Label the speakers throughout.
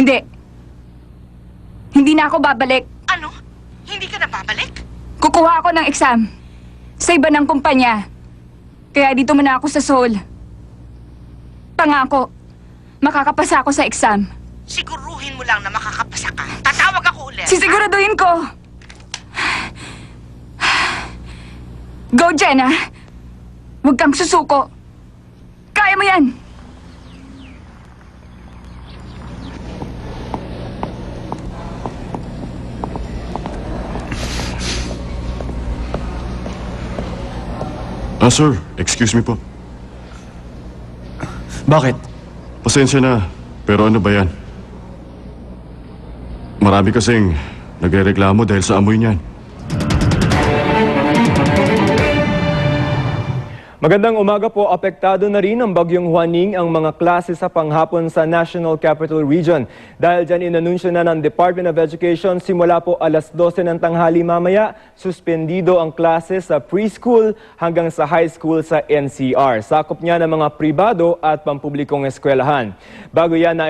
Speaker 1: Hindi. Hindi na ako babalik.
Speaker 2: Ano? Hindi ka na babalik?
Speaker 1: Kukuha ako ng exam. Sa iba ng kumpanya. Kaya dito muna ako sa Seoul. Pangako, makakapasa ako sa exam.
Speaker 2: Siguruhin mo lang na makakapasa ka. Tatawag ako ulit.
Speaker 1: Sisiguraduhin ko. Go, Jenna. Huwag kang susuko. Kaya mo yan.
Speaker 3: Sir, excuse me po.
Speaker 4: Bakit?
Speaker 3: Pasensya na, pero ano ba yan? Marami kasing nagrereklamo dahil sa amoy niyan.
Speaker 4: Magandang umaga po. Apektado na rin ng Bagyong Juaning ang mga klase sa panghapon sa National Capital Region. Dahil dyan inanunsyo na ng Department of Education simula po alas 12 ng tanghali mamaya, suspendido ang klase sa preschool hanggang sa high school sa NCR. Sakop niya ng mga pribado at pampublikong eskwelahan. Bago yan na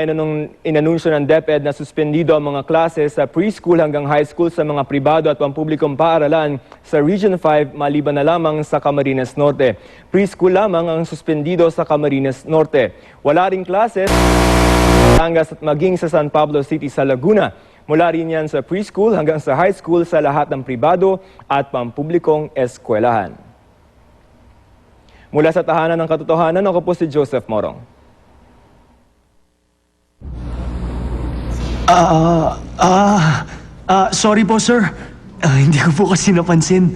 Speaker 4: inanunsyo ng DepEd na suspendido ang mga klase sa preschool hanggang high school sa mga pribado at pampublikong paaralan sa Region 5 maliban na lamang sa Camarines Norte. Preschool lamang ang suspendido sa Camarines Norte. Wala ring klases sa Batangas at maging sa San Pablo City sa Laguna. Mula rin yan sa preschool hanggang sa high school sa lahat ng pribado at pampublikong eskwelahan. Mula sa Tahanan ng Katotohanan, ako po si Joseph Morong.
Speaker 5: Sorry po, sir. Hindi ko po kasi napansin.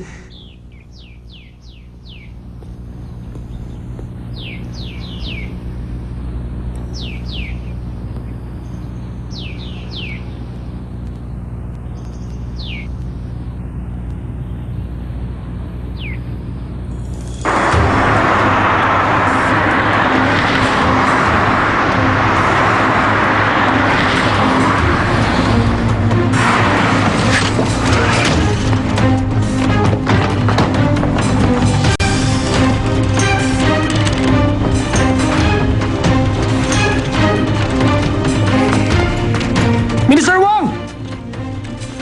Speaker 5: Minister Wong!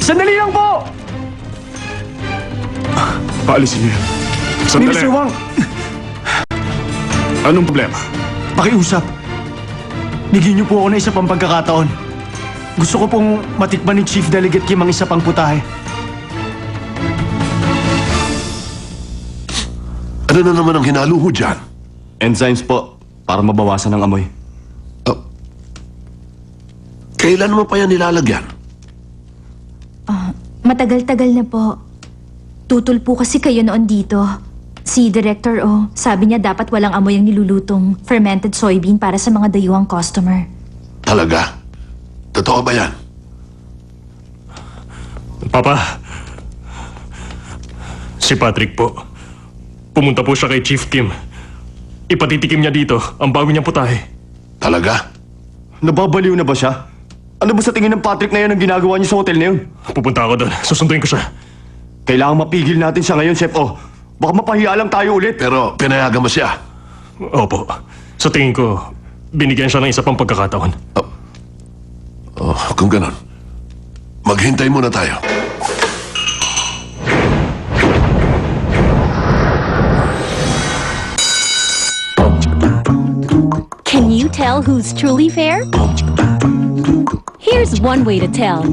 Speaker 5: Sandali lang po!
Speaker 3: Paalisin niyo yan. Sandali.
Speaker 5: Minister Wong,
Speaker 3: Anong problema?
Speaker 5: pakiusap. Bigyan niyo po ako ng isa pang pagkakataon. Gusto ko pong matikman ni Chief Delegate Kim ang isa pang putahe.
Speaker 6: Ano na naman ang hinaluho dyan?
Speaker 3: Enzymes po, para mabawasan ang amoy.
Speaker 6: Kailan mo pa yan nilalagyan?
Speaker 7: Matagal-tagal na po. Tutol po kasi kayo noon dito. Si Director O, sabi niya dapat walang amoy ang nilulutong fermented soybean para sa mga dayuhang customer.
Speaker 6: Talaga? Totoo ba yan?
Speaker 8: Papa, si Patrick po. Pumunta po siya kay Chief Kim. Ipatitikim niya dito ang bago niyang putahe.
Speaker 6: Talaga?
Speaker 3: Nababaliw na ba siya? Ano ba sa tingin ng Patrick na yan ang ginagawa niya sa hotel na yun?
Speaker 8: Pupunta ako doon. Susunduin ko siya.
Speaker 3: Kailangan mapigil natin siya ngayon, Chef O. Baka mapahiya lang tayo ulit.
Speaker 6: Pero pinayagan mo siya.
Speaker 8: Opo. Sa tingin ko, binigyan siya ng isa pang pagkakataon.
Speaker 6: Kung ganon, maghintay muna tayo.
Speaker 9: Can you tell who's truly fair? Here's one way to tell.